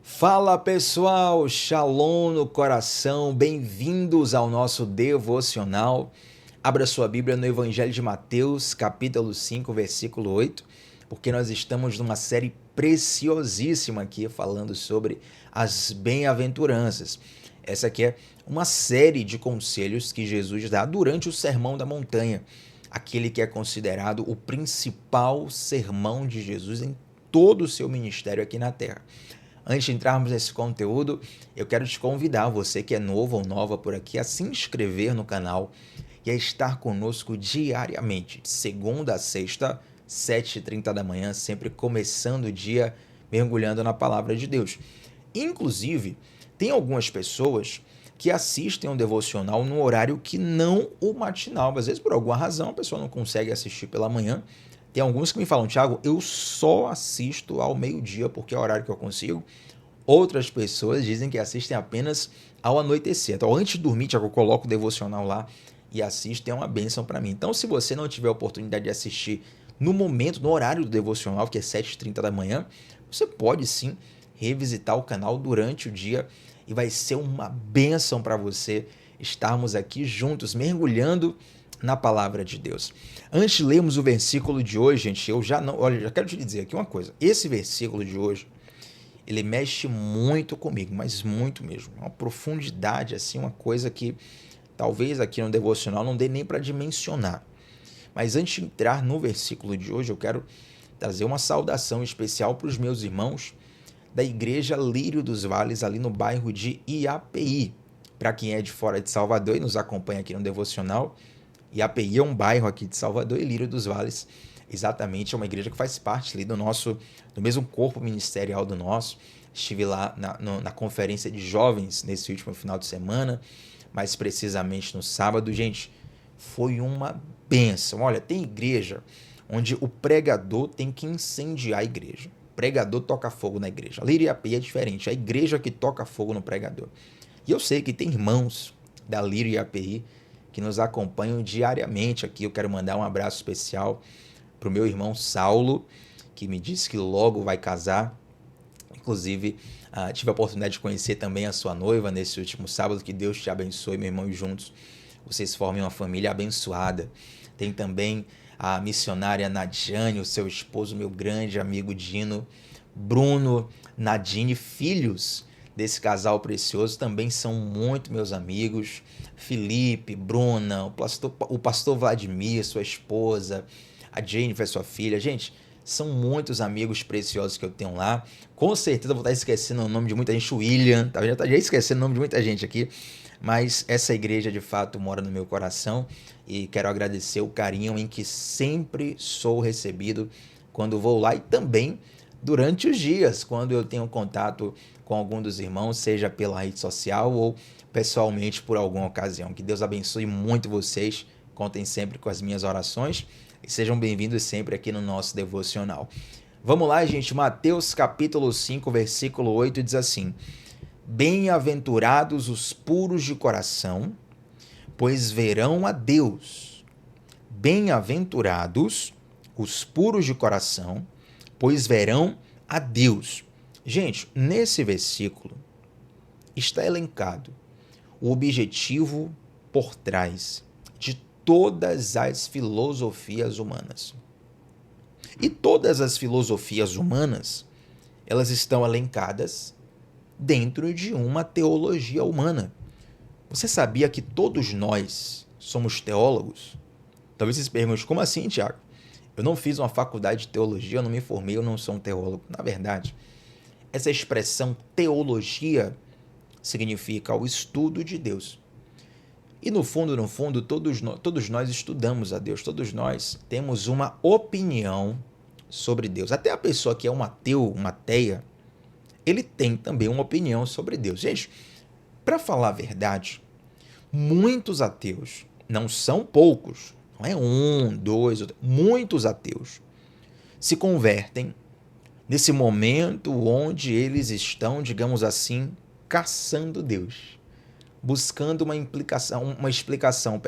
Fala pessoal, Shalom no coração, bem-vindos ao nosso devocional. Abra sua Bíblia no Evangelho de Mateus, capítulo 5, versículo 8, porque nós estamos numa série preciosíssima aqui falando sobre as bem-aventuranças. Essa aqui é uma série de conselhos que Jesus dá durante o Sermão da Montanha, aquele que é considerado o principal sermão de Jesus em todo o seu ministério aqui na Terra. Antes de entrarmos nesse conteúdo, eu quero te convidar, você que é novo ou nova por aqui, a se inscrever no canal e a estar conosco diariamente, de segunda a sexta, 7h30 da manhã, sempre começando o dia mergulhando na palavra de Deus. Inclusive, tem algumas pessoas que assistem um devocional no horário que não o matinal. Às vezes, por alguma razão, a pessoa não consegue assistir pela manhã. Tem alguns que me falam, Thiago, eu só assisto ao meio-dia porque é o horário que eu consigo. Outras pessoas dizem que assistem apenas ao anoitecer. Então, antes de dormir, Thiago, eu coloco o devocional lá e assisto, é uma bênção para mim. Então, se você não tiver a oportunidade de assistir no momento, no horário do devocional, que é 7h30 da manhã, você pode sim revisitar o canal durante o dia e vai ser uma bênção para você estarmos aqui juntos, mergulhando na palavra de Deus. Antes de lermos o versículo de hoje, gente, já quero te dizer aqui uma coisa. Esse versículo de hoje, ele mexe muito comigo, mas muito mesmo. Uma profundidade, assim, uma coisa que talvez aqui no devocional não dê nem para dimensionar. Mas antes de entrar no versículo de hoje, eu quero trazer uma saudação especial para os meus irmãos da Igreja Lírio dos Vales, ali no bairro de IAPI. Para quem é de fora de Salvador e nos acompanha aqui no devocional, IAPI é um bairro aqui de Salvador e Lírio dos Vales, exatamente, é uma igreja que faz parte ali do mesmo corpo ministerial do nosso. Estive lá na conferência de jovens nesse último final de semana, mais precisamente no sábado. Gente, foi uma bênção. Olha, tem igreja onde o pregador tem que incendiar a igreja. O pregador toca fogo na igreja. A Lírio IAPI é diferente, é a igreja que toca fogo no pregador. E eu sei que tem irmãos da Lírio IAPI que nos acompanham diariamente aqui. Eu quero mandar um abraço especial para o meu irmão Saulo, que me disse que logo vai casar. Inclusive, tive a oportunidade de conhecer também a sua noiva nesse último sábado. Que Deus te abençoe, meu irmão, e juntos vocês formem uma família abençoada. Tem também a missionária Nadiane, o seu esposo, meu grande amigo Dino, Bruno, Nadine, filhos desse casal precioso, também são muito meus amigos. Felipe, Bruna, o pastor Vladimir, sua esposa, a Jennifer, sua filha. Gente, são muitos amigos preciosos que eu tenho lá. Com certeza eu vou estar esquecendo o nome de muita gente. O William, tá? Já esquecendo o nome de muita gente aqui. Mas essa igreja de fato mora no meu coração e quero agradecer o carinho em que sempre sou recebido quando vou lá e também durante os dias, quando eu tenho contato com algum dos irmãos, seja pela rede social ou pessoalmente por alguma ocasião. Que Deus abençoe muito vocês, contem sempre com as minhas orações e sejam bem-vindos sempre aqui no nosso devocional. Vamos lá, gente, Mateus capítulo 5, versículo 8 diz assim: Bem-aventurados os puros de coração, pois verão a Deus. Bem-aventurados os puros de coração, pois verão a Deus. Gente, nesse versículo está elencado o objetivo por trás de todas as filosofias humanas. E todas as filosofias humanas, elas estão elencadas dentro de uma teologia humana. Você sabia que todos nós somos teólogos? Talvez você se pergunte, como assim, Thiago? Eu não fiz uma faculdade de teologia, eu não me formei, eu não sou um teólogo. Na verdade, essa expressão teologia significa o estudo de Deus. E no fundo, todos nós estudamos a Deus, todos nós temos uma opinião sobre Deus. Até a pessoa que é um ateu, uma ateia, ele tem também uma opinião sobre Deus. Gente, para falar a verdade, muitos ateus, não são poucos, não é um, dois, muitos ateus se convertem nesse momento onde eles estão, digamos assim, caçando Deus, buscando uma explicação,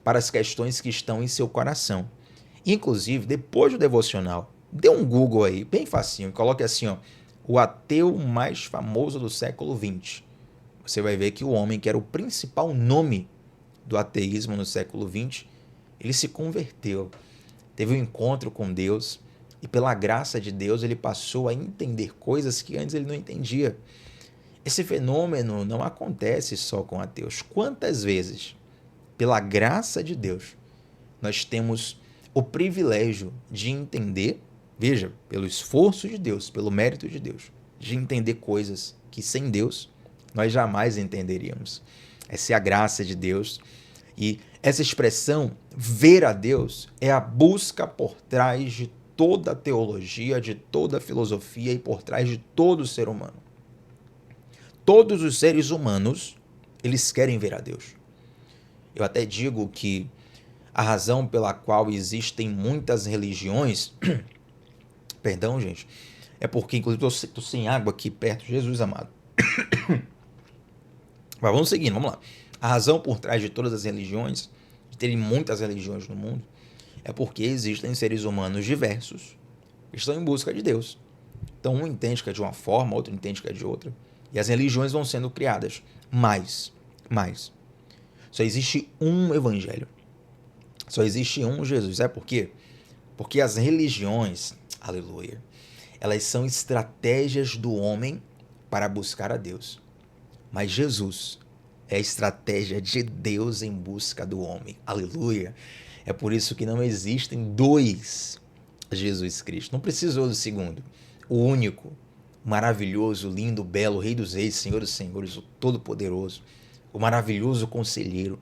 para as questões que estão em seu coração. Inclusive, depois do devocional, dê um Google aí, bem facinho, coloque assim, ó, o ateu mais famoso do século XX. Você vai ver que o homem que era o principal nome do ateísmo no século XX, ele se converteu, teve um encontro com Deus e pela graça de Deus ele passou a entender coisas que antes ele não entendia. Esse fenômeno não acontece só com ateus. Quantas vezes, pela graça de Deus, nós temos o privilégio de entender, veja, pelo esforço de Deus, pelo mérito de Deus, de entender coisas que sem Deus nós jamais entenderíamos. Essa é a graça de Deus. E essa expressão, ver a Deus, é a busca por trás de toda a teologia, de toda a filosofia e por trás de todo o ser humano. Todos os seres humanos, eles querem ver a Deus. Eu até digo que a razão pela qual existem muitas religiões, perdão, gente, é porque, inclusive, estou sem água aqui perto, Jesus amado. Mas vamos seguindo, vamos lá. A razão por trás de todas as religiões, de terem muitas religiões no mundo, é porque existem seres humanos diversos que estão em busca de Deus. Então, um entende que é de uma forma, outro entende que é de outra. E as religiões vão sendo criadas. Mas, só existe um evangelho. Só existe um Jesus. Sabe por quê? Porque as religiões, aleluia, elas são estratégias do homem para buscar a Deus. Mas Jesus é a estratégia de Deus em busca do homem. Aleluia. É por isso que não existem dois Jesus Cristo. Não precisou do segundo. O único, maravilhoso, lindo, belo, Rei dos Reis, Senhor dos Senhores, o Todo-Poderoso, o maravilhoso Conselheiro,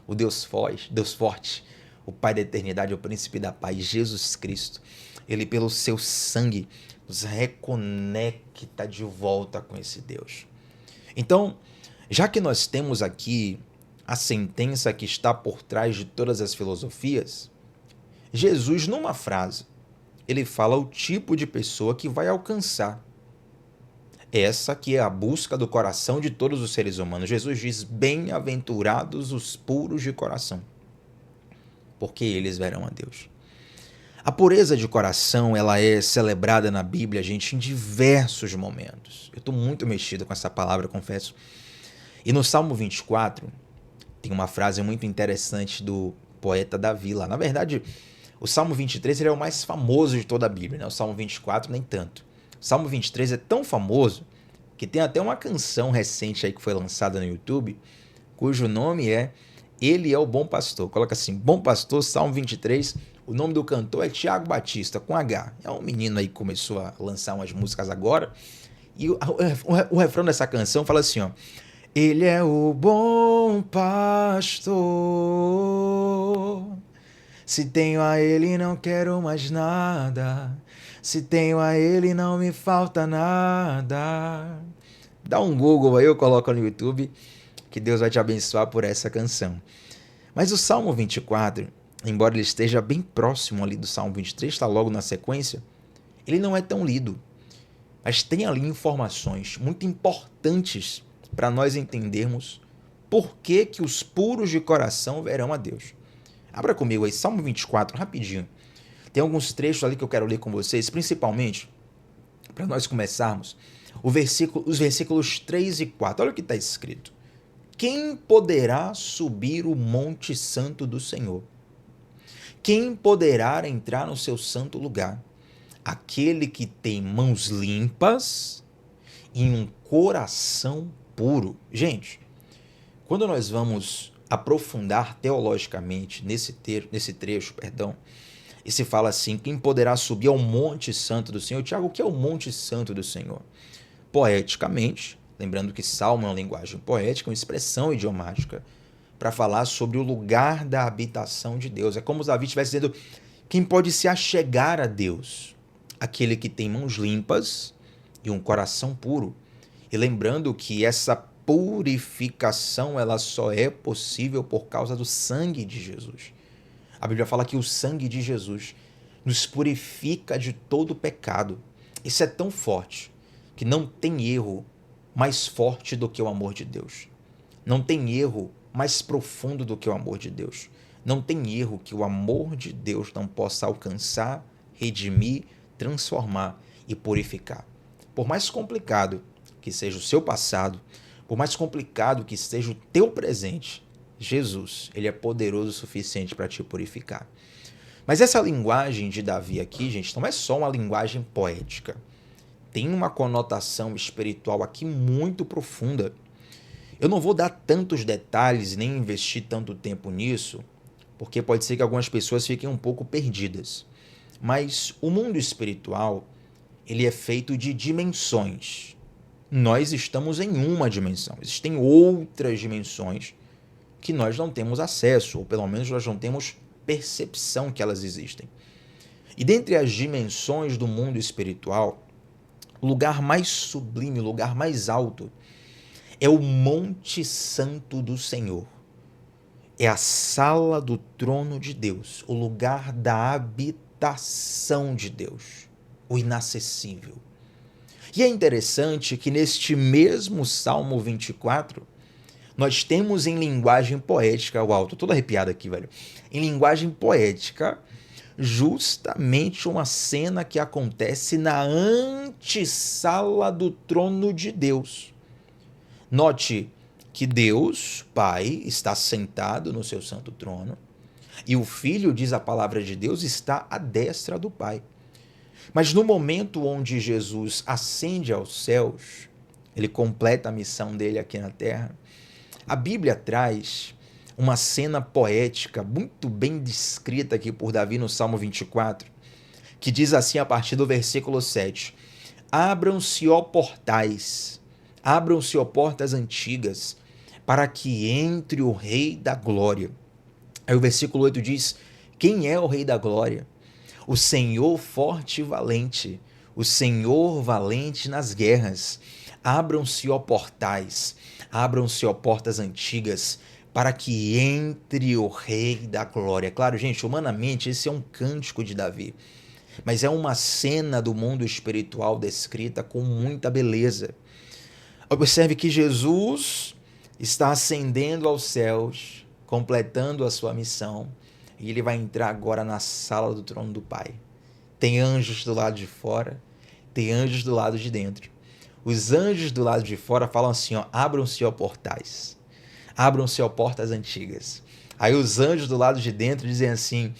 o Deus forte, o Pai da eternidade, o Príncipe da paz, Jesus Cristo. Ele, pelo seu sangue, nos reconecta de volta com esse Deus. Então, já que nós temos aqui a sentença que está por trás de todas as filosofias, Jesus, numa frase, ele fala o tipo de pessoa que vai alcançar essa que é a busca do coração de todos os seres humanos. Jesus diz: bem-aventurados os puros de coração, porque eles verão a Deus. A pureza de coração, ela é celebrada na Bíblia, gente, em diversos momentos. Eu estou muito mexido com essa palavra, confesso. E no Salmo 24, tem uma frase muito interessante do poeta Davi lá. Na verdade, o Salmo 23 ele é o mais famoso de toda a Bíblia, né? O Salmo 24 nem tanto. O Salmo 23 é tão famoso que tem até uma canção recente aí que foi lançada no YouTube, cujo nome é Ele é o Bom Pastor. Coloca assim, Bom Pastor, Salmo 23. O nome do cantor é Tiago Batista, com H. É um menino aí que começou a lançar umas músicas agora. E o refrão dessa canção fala assim, ó. Ele é o bom pastor. Se tenho a ele, não quero mais nada. Se tenho a ele, não me falta nada. Dá um Google aí, eu coloco no YouTube, que Deus vai te abençoar por essa canção. Mas o Salmo 24, embora ele esteja bem próximo ali do Salmo 23, está logo na sequência, ele não é tão lido. Mas tem ali informações muito importantes para nós entendermos por que os puros de coração verão a Deus. Abra comigo aí, Salmo 24, rapidinho. Tem alguns trechos ali que eu quero ler com vocês, principalmente, para nós começarmos, os versículos 3 e 4. Olha o que está escrito. Quem poderá subir o monte santo do Senhor? Quem poderá entrar no seu santo lugar? Aquele que tem mãos limpas e um coração puro. Gente, quando nós vamos aprofundar teologicamente nesse trecho, e se fala assim, quem poderá subir ao monte santo do Senhor? Tiago, o que é o monte santo do Senhor? Poeticamente, lembrando que salmo é uma linguagem poética, uma expressão idiomática, para falar sobre o lugar da habitação de Deus. É como se Davi estivesse dizendo, quem pode se achegar a Deus? Aquele que tem mãos limpas e um coração puro. E lembrando que essa purificação ela só é possível por causa do sangue de Jesus. A Bíblia fala que o sangue de Jesus nos purifica de todo pecado. Isso é tão forte que não tem erro mais forte do que o amor de Deus. Não tem erro mais profundo do que o amor de Deus. Não tem erro que o amor de Deus não possa alcançar, redimir, transformar e purificar. por mais complicado que seja o seu passado, por mais complicado que seja o teu presente, Jesus, ele é poderoso o suficiente para te purificar. Mas essa linguagem de Davi aqui, gente, não é só uma linguagem poética. Tem uma conotação espiritual aqui muito profunda. Eu não vou dar tantos detalhes nem investir tanto tempo nisso, porque pode ser que algumas pessoas fiquem um pouco perdidas. Mas o mundo espiritual, ele é feito de dimensões. Nós estamos em uma dimensão. Existem outras dimensões que nós não temos acesso, ou pelo menos nós não temos percepção que elas existem. E dentre as dimensões do mundo espiritual, o lugar mais sublime, o lugar mais alto, é o Monte Santo do Senhor. É a sala do trono de Deus, o lugar da habitação de Deus, o inacessível. E é interessante que neste mesmo Salmo 24, nós temos em linguagem poética, uau, tô todo arrepiado aqui, velho. Em linguagem poética, justamente uma cena que acontece na antessala do trono de Deus. Note que Deus, Pai, está sentado no seu santo trono e o Filho, diz a palavra de Deus, está à destra do Pai. Mas no momento onde Jesus ascende aos céus, ele completa a missão dele aqui na terra, a Bíblia traz uma cena poética muito bem descrita aqui por Davi no Salmo 24, que diz assim a partir do versículo 7: Abram-se, ó portais, abram-se, ó portas antigas, para que entre o Rei da Glória. Aí o versículo 8 diz: Quem é o Rei da Glória? O Senhor forte e valente, o Senhor valente nas guerras. Abram-se, ó portais, abram-se, ó portas antigas, para que entre o Rei da Glória. Claro, gente, humanamente esse é um cântico de Davi, mas é uma cena do mundo espiritual descrita com muita beleza. Observe que Jesus está ascendendo aos céus, completando a sua missão, e ele vai entrar agora na sala do trono do Pai. Tem anjos do lado de fora, tem anjos do lado de dentro. Os anjos do lado de fora falam assim, ó, abram-se, ó portais, abram-se, ó portas antigas. Aí os anjos do lado de dentro dizem assim: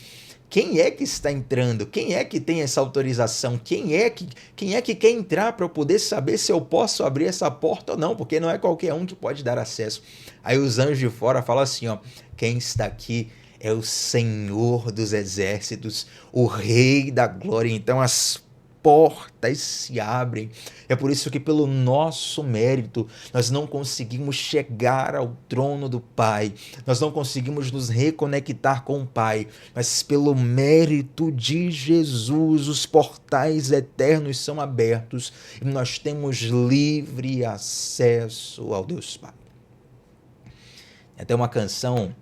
quem é que está entrando? Quem é que tem essa autorização? Quem é que quer entrar para eu poder saber se eu posso abrir essa porta ou não? Porque não é qualquer um que pode dar acesso. Aí os anjos de fora falam assim, ó, quem está aqui é o Senhor dos exércitos, o Rei da Glória. Então as portas se abrem. É por isso que pelo nosso mérito nós não conseguimos chegar ao trono do Pai, nós não conseguimos nos reconectar com o Pai, mas pelo mérito de Jesus os portais eternos são abertos e nós temos livre acesso ao Deus Pai. Tem até uma canção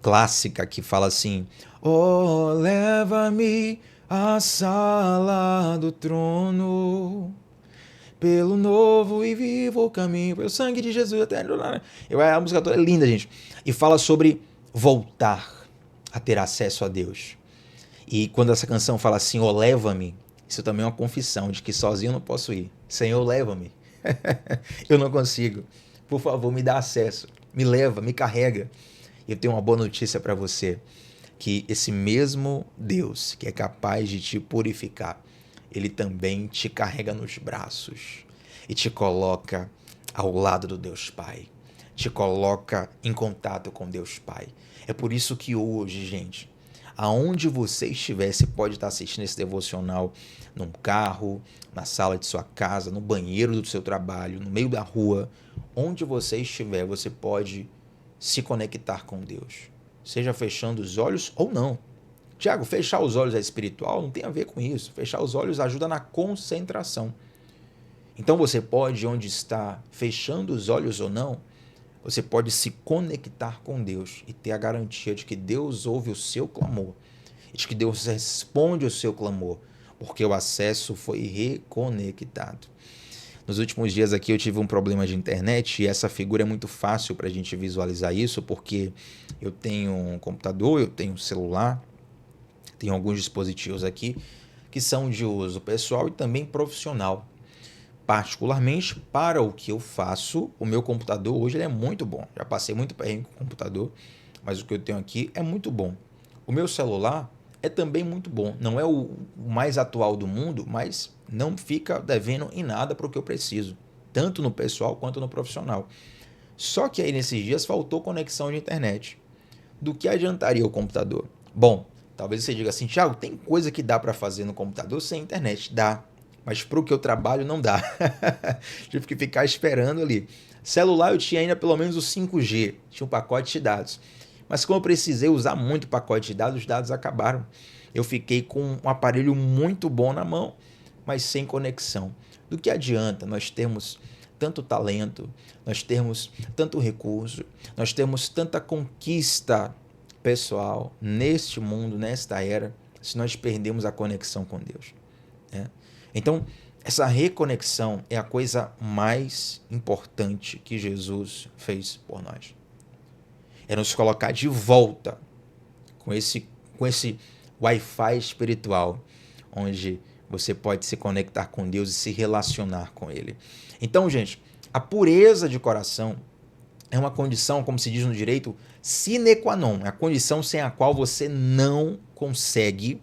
clássica que fala assim: oh, leva-me à sala do trono, pelo novo e vivo caminho, pelo sangue de Jesus eterno. A música toda é linda, gente. E fala sobre voltar a ter acesso a Deus. E quando essa canção fala assim, oh, leva-me, isso também é uma confissão de que sozinho eu não posso ir. Senhor, leva-me. Eu não consigo. Por favor, me dá acesso. Me leva, me carrega. Eu tenho uma boa notícia para você, que esse mesmo Deus que é capaz de te purificar, ele também te carrega nos braços e te coloca ao lado do Deus Pai, te coloca em contato com Deus Pai. É por isso que hoje, gente, aonde você estiver, você pode estar assistindo esse devocional num carro, na sala de sua casa, no banheiro do seu trabalho, no meio da rua, onde você estiver, você pode se conectar com Deus, seja fechando os olhos ou não. Tiago, fechar os olhos é espiritual? Não tem a ver com isso. Fechar os olhos ajuda na concentração. Então você pode, onde está, fechando os olhos ou não, você pode se conectar com Deus e ter a garantia de que Deus ouve o seu clamor e de que Deus responde o seu clamor, porque o acesso foi reconectado. Nos últimos dias aqui eu tive um problema de internet e essa figura é muito fácil para a gente visualizar isso, porque eu tenho um computador, eu tenho um celular, tenho alguns dispositivos aqui que são de uso pessoal e também profissional. Particularmente para o que eu faço, o meu computador hoje ele é muito bom. Já passei muito perrengue com o computador, mas o que eu tenho aqui é muito bom. O meu celular é também muito bom. Não é o mais atual do mundo, mas não fica devendo em nada para o que eu preciso, tanto no pessoal quanto no profissional. Só que aí nesses dias faltou conexão de internet. Do que adiantaria o computador? Bom, talvez você diga assim, Thiago, tem coisa que dá para fazer no computador sem internet? Dá, mas para o que eu trabalho não dá. Tive que ficar esperando ali. Celular eu tinha ainda pelo menos o 5G, tinha um pacote de dados. Mas como eu precisei usar muito pacote de dados, os dados acabaram. Eu fiquei com um aparelho muito bom na mão, mas sem conexão. Do que adianta nós termos tanto talento, nós termos tanto recurso, nós temos tanta conquista pessoal neste mundo, nesta era, se nós perdemos a conexão com Deus, né? Então, essa reconexão é a coisa mais importante que Jesus fez por nós. É nos colocar de volta com esse Wi-Fi espiritual, onde você pode se conectar com Deus e se relacionar com Ele. Então, gente, a pureza de coração é uma condição, como se diz no direito, sine qua non, é a condição sem a qual você não consegue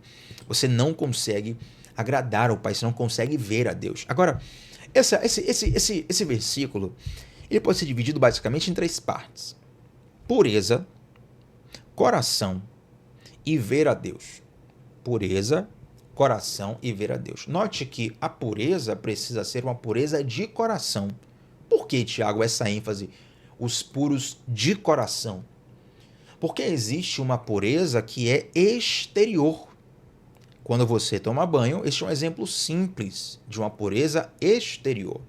agradar ao Pai, você não consegue ver a Deus. Agora, esse versículo, ele pode ser dividido basicamente em 3 partes: pureza, coração e ver a Deus. Pureza, coração e ver a Deus. Note que a pureza precisa ser uma pureza de coração. Por que, Tiago, essa ênfase? Os puros de coração. Porque existe uma pureza que é exterior. Quando você toma banho, este é um exemplo simples de uma pureza exterior.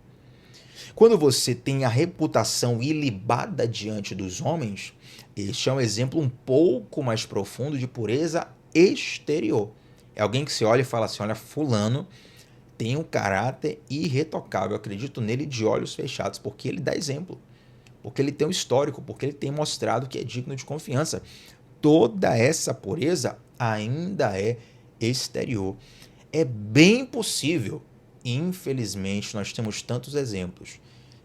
Quando você tem a reputação ilibada diante dos homens, este é um exemplo um pouco mais profundo de pureza exterior. É alguém que se olha e fala assim, olha, fulano tem um caráter irretocável, eu acredito nele de olhos fechados, porque ele dá exemplo, porque ele tem um histórico, porque ele tem mostrado que é digno de confiança. Toda essa pureza ainda é exterior. É bem possível, infelizmente, nós temos tantos exemplos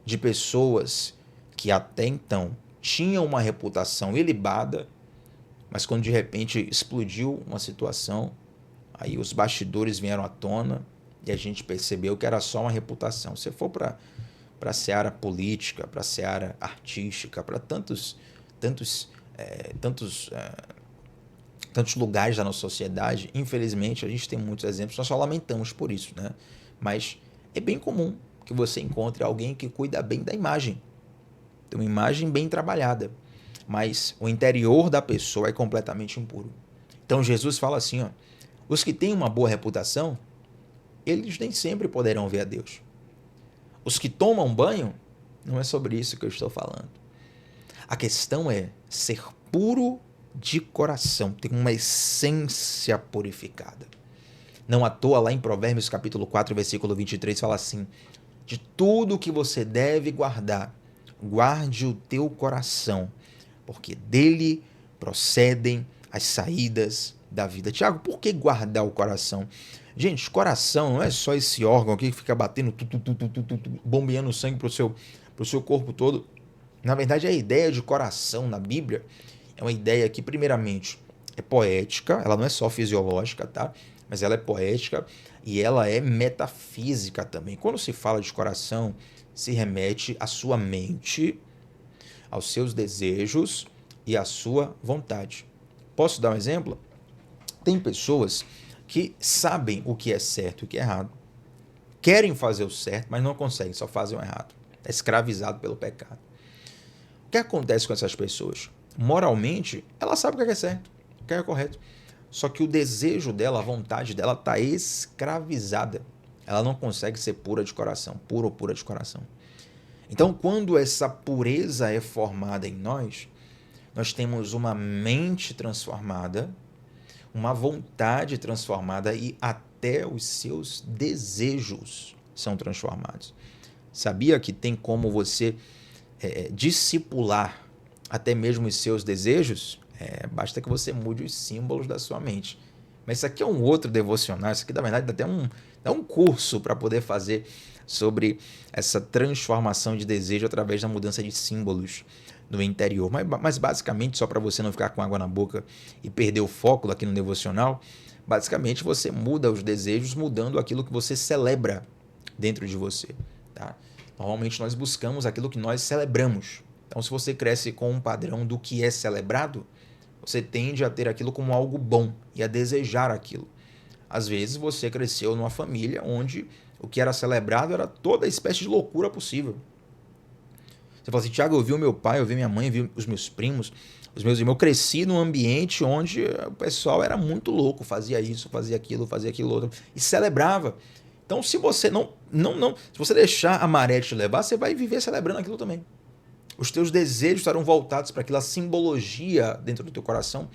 de pessoas que até então tinham uma reputação ilibada, mas quando de repente explodiu uma situação, aí os bastidores vieram à tona e a gente percebeu que era só uma reputação. Se for para a seara política, para a seara artística, para tantos lugares da nossa sociedade, infelizmente a gente tem muitos exemplos, nós só lamentamos por isso, né? Mas é bem comum que você encontre alguém que cuida bem da imagem, tem uma imagem bem trabalhada, mas o interior da pessoa é completamente impuro. Então Jesus fala assim, ó, os que têm uma boa reputação, eles nem sempre poderão ver a Deus. Os que tomam banho, não é sobre isso que eu estou falando. A questão é ser puro de coração, ter uma essência purificada. Não à toa, lá em Provérbios capítulo 4, versículo 23, fala assim, de tudo que você deve guardar, guarde o teu coração, porque dele procedem as saídas da vida. Tiago, por que guardar o coração? Gente, coração não é só esse órgão aqui que fica batendo, bombeando sangue para o seu corpo todo. Na verdade, a ideia de coração na Bíblia é uma ideia que, primeiramente, é poética, ela não é só fisiológica, tá? Mas ela é poética e ela é metafísica também. Quando se fala de coração, se remete à sua mente, aos seus desejos e à sua vontade. Posso dar um exemplo? Tem pessoas que sabem o que é certo e o que é errado, querem fazer o certo, mas não conseguem, só fazem o errado. É escravizado pelo pecado. O que acontece com essas pessoas? Moralmente, ela sabe o que é certo, o que é correto. Só que o desejo dela, a vontade dela está escravizada. Ela não consegue ser pura de coração, pura ou pura de coração. Então, quando essa pureza é formada em nós, nós temos uma mente transformada, uma vontade transformada e até os seus desejos são transformados. Sabia que tem como você discipular até mesmo os seus desejos? Basta que você mude os símbolos da sua mente. Mas isso aqui é um outro devocional, isso aqui na verdade dá um curso para poder fazer sobre essa transformação de desejo através da mudança de símbolos no interior. Mas basicamente, só para você não ficar com água na boca e perder o foco aqui no devocional, basicamente você muda os desejos mudando aquilo que você celebra dentro de você. Tá? Normalmente nós buscamos aquilo que nós celebramos. Então, se você cresce com um padrão do que é celebrado, você tende a ter aquilo como algo bom e a desejar aquilo. Às vezes você cresceu numa família onde o que era celebrado era toda espécie de loucura possível. Você fala assim, Tiago, eu vi o meu pai, eu vi minha mãe, eu vi os meus primos, os meus irmãos. Eu cresci num ambiente onde o pessoal era muito louco, fazia isso, fazia aquilo outro, e celebrava. Então, se você se você deixar a maré te levar, você vai viver celebrando aquilo também. Os teus desejos estarão voltados para aquilo, a simbologia dentro do teu coração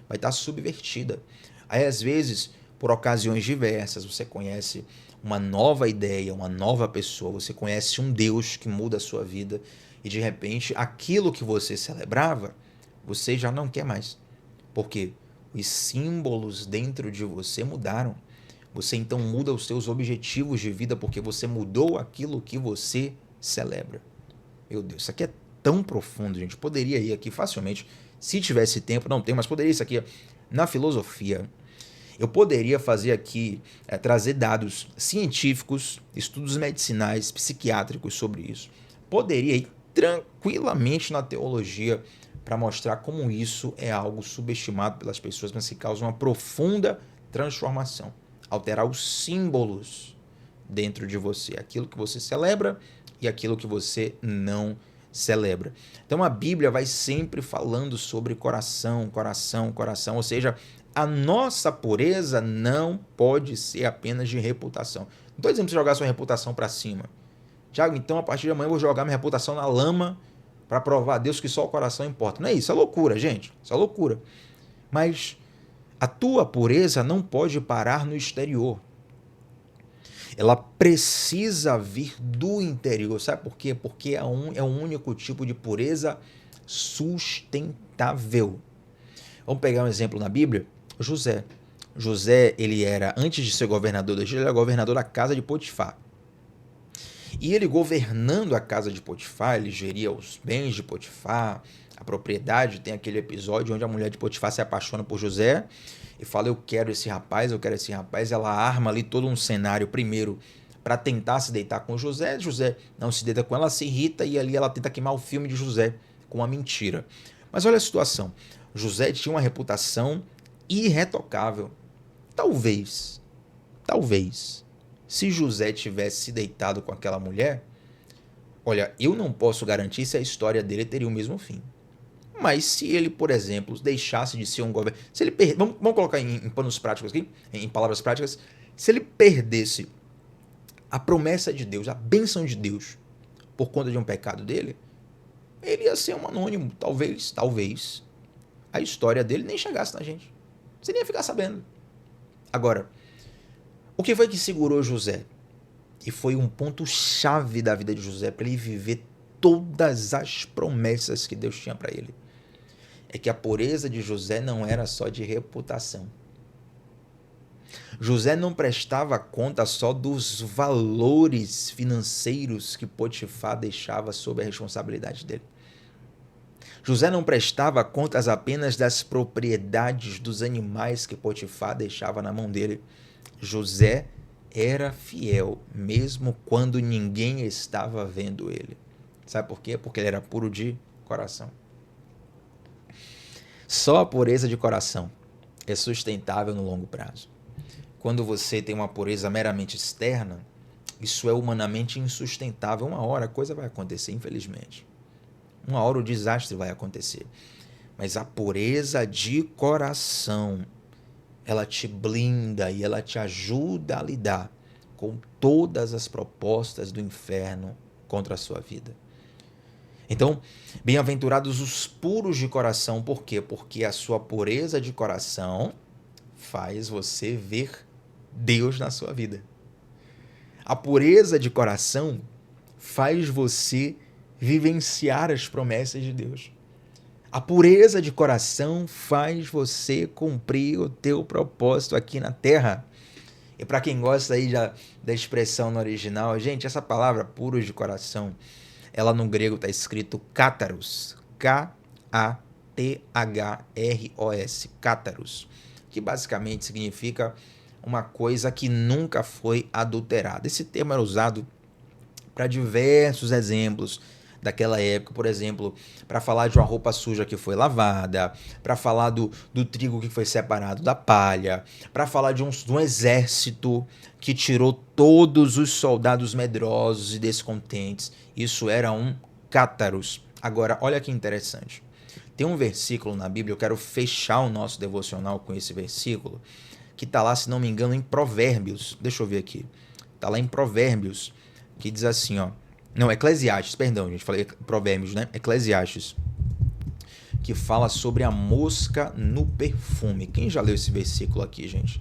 vai estar subvertida. Aí, às vezes, por ocasiões diversas, você conhece uma nova ideia, uma nova pessoa, você conhece um Deus que muda a sua vida e, de repente, aquilo que você celebrava, você já não quer mais. Porque os símbolos dentro de você mudaram. Você, então, muda os seus objetivos de vida porque você mudou aquilo que você celebra. Meu Deus, isso aqui é tão profundo, gente. Poderia ir aqui facilmente, se tivesse tempo, não tem, mas poderia isso aqui na filosofia. Eu poderia fazer aqui, trazer dados científicos, estudos medicinais, psiquiátricos sobre isso. Poderia ir tranquilamente na teologia para mostrar como isso é algo subestimado pelas pessoas, mas que causa uma profunda transformação. Alterar os símbolos dentro de você, aquilo que você celebra e aquilo que você não celebra. Então a Bíblia vai sempre falando sobre coração, coração, coração, ou seja, a nossa pureza não pode ser apenas de reputação. Não estou dizendo para você jogar sua reputação para cima. Tiago, então a partir de amanhã eu vou jogar minha reputação na lama para provar a Deus que só o coração importa. Não é isso, é loucura, gente. Isso é loucura. Mas a tua pureza não pode parar no exterior. Ela precisa vir do interior. Sabe por quê? Porque é um único tipo de pureza sustentável. Vamos pegar um exemplo na Bíblia? José. José, ele era, antes de ser governador do Egito, ele era governador da casa de Potifar. E ele governando a casa de Potifar, ele geria os bens de Potifar, a propriedade. Tem aquele episódio onde a mulher de Potifar se apaixona por José e fala, eu quero esse rapaz, eu quero esse rapaz. Ela arma ali todo um cenário primeiro para tentar se deitar com José. José não se deita com ela, se irrita e ali ela tenta queimar o filme de José com uma mentira. Mas olha a situação. José tinha uma reputação irretocável. Talvez, se José tivesse se deitado com aquela mulher, olha, eu não posso garantir se a história dele teria o mesmo fim. Mas se ele, por exemplo, deixasse de ser um governador... Vamos colocar em panos práticos aqui, em palavras práticas. Se ele perdesse a promessa de Deus, a bênção de Deus, por conta de um pecado dele, ele ia ser um anônimo. Talvez a história dele nem chegasse na gente. Você nem ia ficar sabendo. Agora, o que foi que segurou José? E foi um ponto-chave da vida de José para ele viver todas as promessas que Deus tinha para ele. É que a pureza de José não era só de reputação. José não prestava conta só dos valores financeiros que Potifar deixava sob a responsabilidade dele. José não prestava contas apenas das propriedades dos animais que Potifar deixava na mão dele. José era fiel, mesmo quando ninguém estava vendo ele. Sabe por quê? Porque ele era puro de coração. Só a pureza de coração é sustentável no longo prazo. Quando você tem uma pureza meramente externa, isso é humanamente insustentável. Uma hora a coisa vai acontecer, infelizmente. Uma hora o desastre vai acontecer. Mas a pureza de coração, ela te blinda e ela te ajuda a lidar com todas as propostas do inferno contra a sua vida. Então, bem-aventurados os puros de coração. Por quê? Porque a sua pureza de coração faz você ver Deus na sua vida. A pureza de coração faz você vivenciar as promessas de Deus. A pureza de coração faz você cumprir o teu propósito aqui na terra. E para quem gosta aí da expressão no original, gente, essa palavra puros de coração, ela no grego está escrito cátaros, K-A-T-H-R-O-S, cátaros, que basicamente significa uma coisa que nunca foi adulterada. Esse termo era usado para diversos exemplos daquela época, por exemplo, para falar de uma roupa suja que foi lavada, para falar do trigo que foi separado da palha, para falar de um exército que tirou todos os soldados medrosos e descontentes. Isso era um cátaros. Agora, olha que interessante. Tem um versículo na Bíblia, eu quero fechar o nosso devocional com esse versículo, que está lá, se não me engano, em Provérbios. Deixa eu ver aqui. Está lá em Provérbios, que diz assim, ó. Não, Eclesiastes, perdão, gente, falei Provérbios, né? Eclesiastes, que fala sobre a mosca no perfume. Quem já leu esse versículo aqui, gente?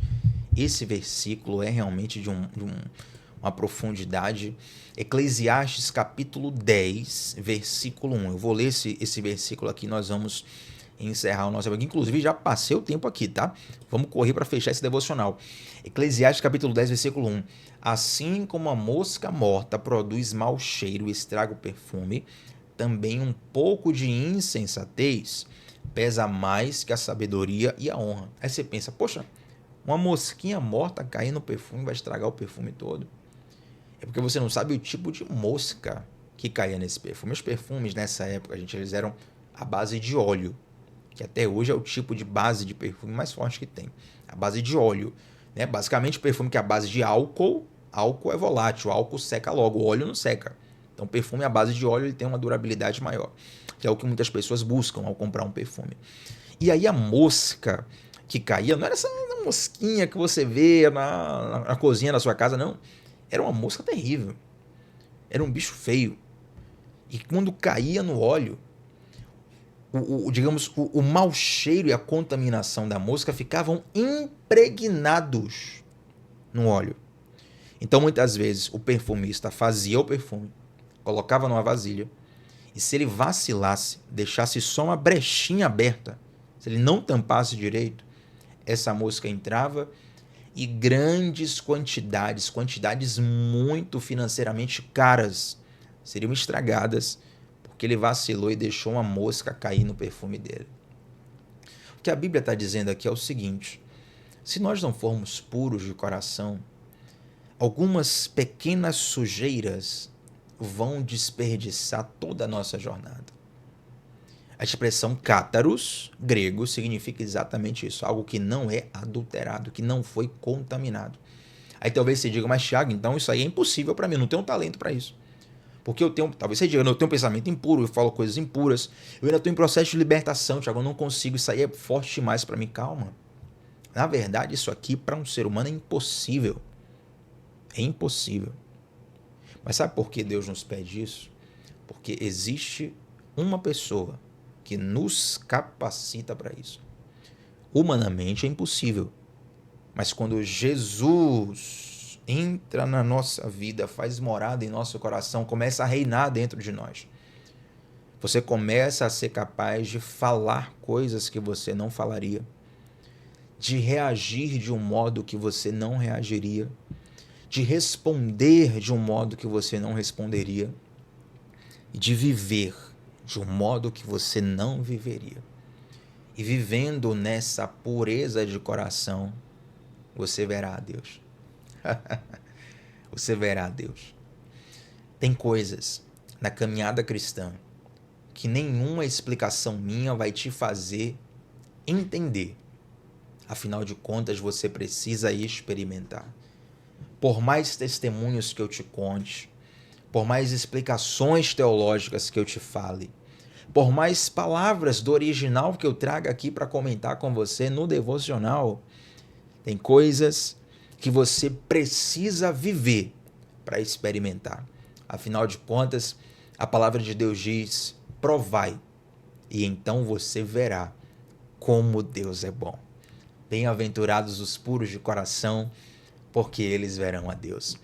Esse versículo é realmente de uma profundidade. Eclesiastes capítulo 10, versículo 1. Eu vou ler esse versículo aqui, nós vamos encerrar o nosso evangelho. Inclusive, já passei o tempo aqui, tá? Vamos correr para fechar esse devocional. Eclesiastes capítulo 10, versículo 1. Assim como a mosca morta produz mau cheiro e estraga o perfume, também um pouco de insensatez pesa mais que a sabedoria e a honra. Aí você pensa, poxa, uma mosquinha morta cair no perfume vai estragar o perfume todo. É porque você não sabe o tipo de mosca que caía nesse perfume. Os perfumes nessa época, gente, eles eram à base de óleo, que até hoje é o tipo de base de perfume mais forte que tem. A base de óleo, né? Basicamente, o perfume que é a base de álcool é volátil, o álcool seca logo, o óleo não seca. Então, perfume à base de óleo ele tem uma durabilidade maior, que é o que muitas pessoas buscam ao comprar um perfume. E aí a mosca que caía, não era essa mosquinha que você vê na cozinha da sua casa, não. Era uma mosca terrível. Era um bicho feio. E quando caía no óleo, digamos, o mau cheiro e a contaminação da mosca ficavam impregnados no óleo. Então, muitas vezes, o perfumista fazia o perfume, colocava numa vasilha, e se ele vacilasse, deixasse só uma brechinha aberta, se ele não tampasse direito, essa mosca entrava e grandes quantidades muito financeiramente caras, seriam estragadas, porque ele vacilou e deixou uma mosca cair no perfume dele. O que a Bíblia está dizendo aqui é o seguinte: se nós não formos puros de coração, algumas pequenas sujeiras vão desperdiçar toda a nossa jornada. A expressão cátaros, grego, significa exatamente isso, algo que não é adulterado, que não foi contaminado. Aí talvez você diga, mas Thiago, então isso aí é impossível para mim, eu não tenho talento para isso. Porque talvez você diga, eu tenho um pensamento impuro, eu falo coisas impuras, eu ainda estou em processo de libertação, Thiago, eu não consigo, isso aí é forte demais para mim. Calma. Na verdade, isso aqui para um ser humano é impossível. É impossível. Mas sabe por que Deus nos pede isso? Porque existe uma pessoa que nos capacita para isso. Humanamente é impossível. Mas quando Jesus entra na nossa vida, faz morada em nosso coração, começa a reinar dentro de nós, você começa a ser capaz de falar coisas que você não falaria, de reagir de um modo que você não reagiria, de responder de um modo que você não responderia, e de viver de um modo que você não viveria. E vivendo nessa pureza de coração, você verá a Deus. Você verá a Deus. Tem coisas na caminhada cristã que nenhuma explicação minha vai te fazer entender. Afinal de contas, você precisa experimentar. Por mais testemunhos que eu te conte, por mais explicações teológicas que eu te fale, por mais palavras do original que eu traga aqui para comentar com você no devocional, tem coisas que você precisa viver para experimentar. Afinal de contas, a palavra de Deus diz: provai, e então você verá como Deus é bom. Bem-aventurados os puros de coração, porque eles verão a Deus.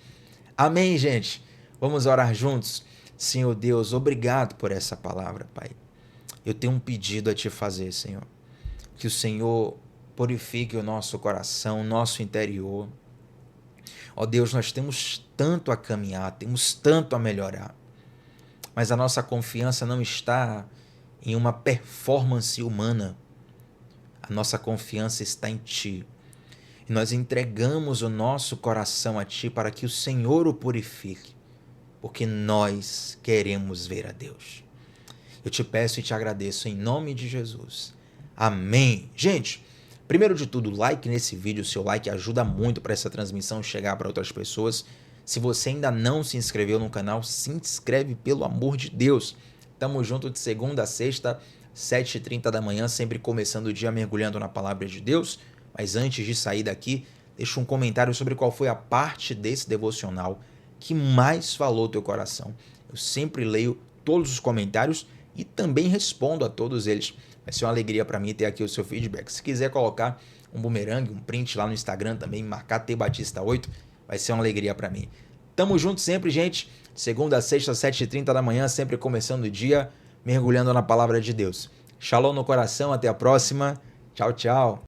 Amém, gente? Vamos orar juntos? Senhor Deus, obrigado por essa palavra, Pai. Eu tenho um pedido a te fazer, Senhor. Que o Senhor purifique o nosso coração, o nosso interior. Ó Deus, nós temos tanto a caminhar, temos tanto a melhorar, mas a nossa confiança não está em uma performance humana. A nossa confiança está em Ti. E nós entregamos o nosso coração a Ti para que o Senhor o purifique, porque nós queremos ver a Deus. Eu te peço e te agradeço em nome de Jesus. Amém. Gente, primeiro de tudo, like nesse vídeo. O seu like ajuda muito para essa transmissão chegar para outras pessoas. Se você ainda não se inscreveu no canal, se inscreve, pelo amor de Deus. Tamo junto de segunda a sexta, 7h30 da manhã, sempre começando o dia mergulhando na palavra de Deus. Mas antes de sair daqui, deixa um comentário sobre qual foi a parte desse devocional que mais falou teu coração. Eu sempre leio todos os comentários e também respondo a todos eles. Vai ser uma alegria para mim ter aqui o seu feedback. Se quiser colocar um bumerangue, um print lá no Instagram também, marcar tbatista8, vai ser uma alegria para mim. Tamo junto sempre, gente. Segunda a sexta, 7h30 da manhã, sempre começando o dia, mergulhando na palavra de Deus. Shalom no coração, até a próxima. Tchau, tchau.